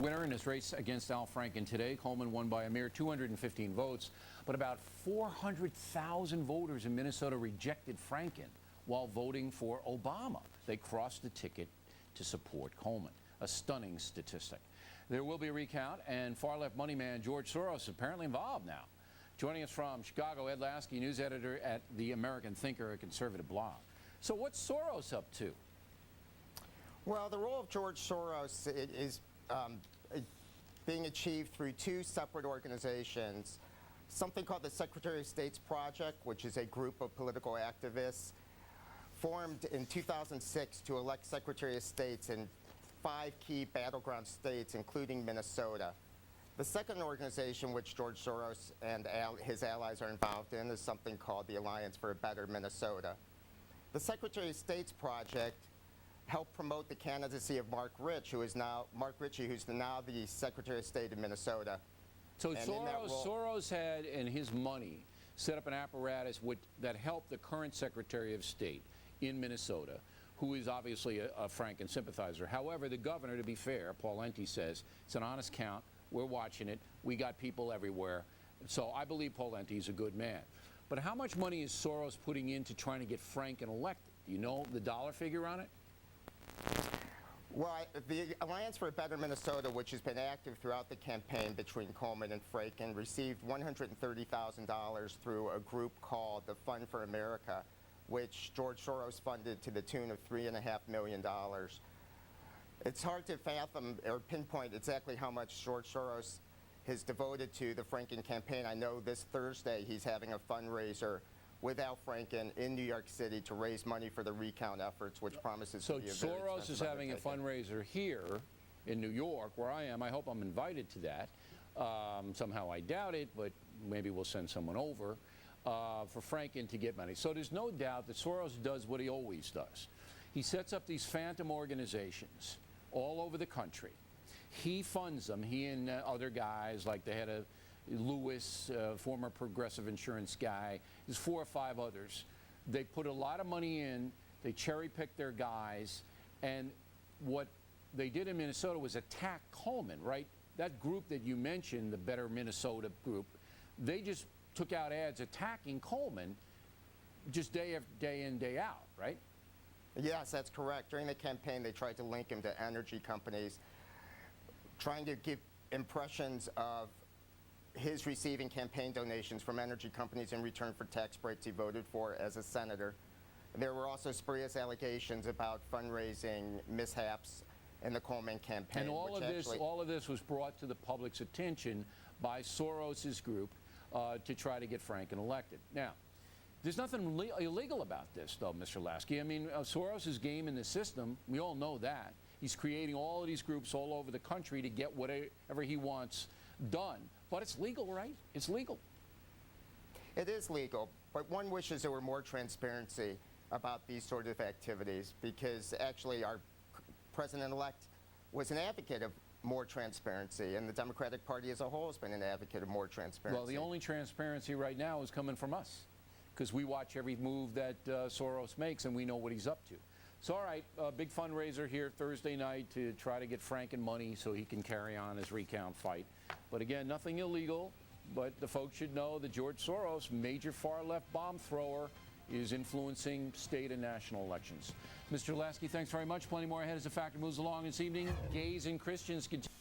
Winner in his race against Al Franken today. Coleman won by a mere 215 votes, but about 400,000 voters in Minnesota rejected Franken while voting for Obama. They crossed the ticket to support Coleman, a stunning statistic. There will be a recount, and far-left money man George Soros is apparently involved now. Joining us from Chicago, Ed Lasky, news editor at The American Thinker, a conservative blog. So what's Soros up to? Well, the role of George Soros is being achieved through two separate organizations, something called the Secretary of State's Project, which is a group of political activists formed in 2006 to elect Secretary of States in 5 key battleground states, including Minnesota. The second organization which George Soros and his allies are involved in is something called the Alliance for a Better Minnesota. The Secretary of State's Project helped promote the candidacy of Mark Ritchie, who's now the Secretary of State of Minnesota. So Soros had, in his money, set up an apparatus that helped the current Secretary of State in Minnesota, who is obviously a Franken sympathizer. However, the governor, to be fair, Pawlenty says, it's an honest count. We're watching it. We got people everywhere. So I believe Pawlenty is a good man. But how much money is Soros putting into trying to get Franken elected? Do you know the dollar figure on it? Well, the Alliance for a Better Minnesota, which has been active throughout the campaign between Coleman and Franken, received $130,000 through a group called the Fund for America, which George Soros funded to the tune of $3.5 million. It's hard to fathom or pinpoint exactly how much George Soros has devoted to the Franken campaign. I know this Thursday he's having a fundraiser with Al Franken in New York City to raise money for the recount efforts, which promises to be a very expensive So Soros is having a fundraiser here in New York, where I am. I hope I'm invited to that. Somehow I doubt it, but maybe we'll send someone over for Franken to get money. So there's no doubt that Soros does what he always does. He sets up these phantom organizations all over the country. He funds them, he and other guys like the head of Lewis, former Progressive Insurance guy. There's 4 or 5 others. They put a lot of money in, they cherry-pick their guys, and what they did in Minnesota was attack Coleman, right? That group that you mentioned, the Better Minnesota group, they just took out ads attacking Coleman just day in, day out, right? Yes, that's correct. During the campaign, they tried to link him to energy companies, trying to give impressions of his receiving campaign donations from energy companies in return for tax breaks he voted for as a senator. There were also spurious allegations about fundraising mishaps in the Coleman campaign. And all of this was brought to the public's attention by Soros's group to try to get Franken elected. Now, there's nothing illegal about this, though, Mr. Lasky. I mean, Soros's game in the system, we all know that. He's creating all of these groups all over the country to get whatever he wants done. But it's legal, right? It's legal. It is legal, but one wishes there were more transparency about these sort of activities, because actually our president-elect was an advocate of more transparency, and the Democratic Party as a whole has been an advocate of more transparency. Well, the only transparency right now is coming from us, because we watch every move that Soros makes, and we know what he's up to. So, all right, a big fundraiser here Thursday night to try to get Franken money so he can carry on his recount fight. But again, nothing illegal, but the folks should know that George Soros, major far-left bomb thrower, is influencing state and national elections. Mr. Lasky, thanks very much. Plenty more ahead as the factor moves along this evening. Gays and Christians continue.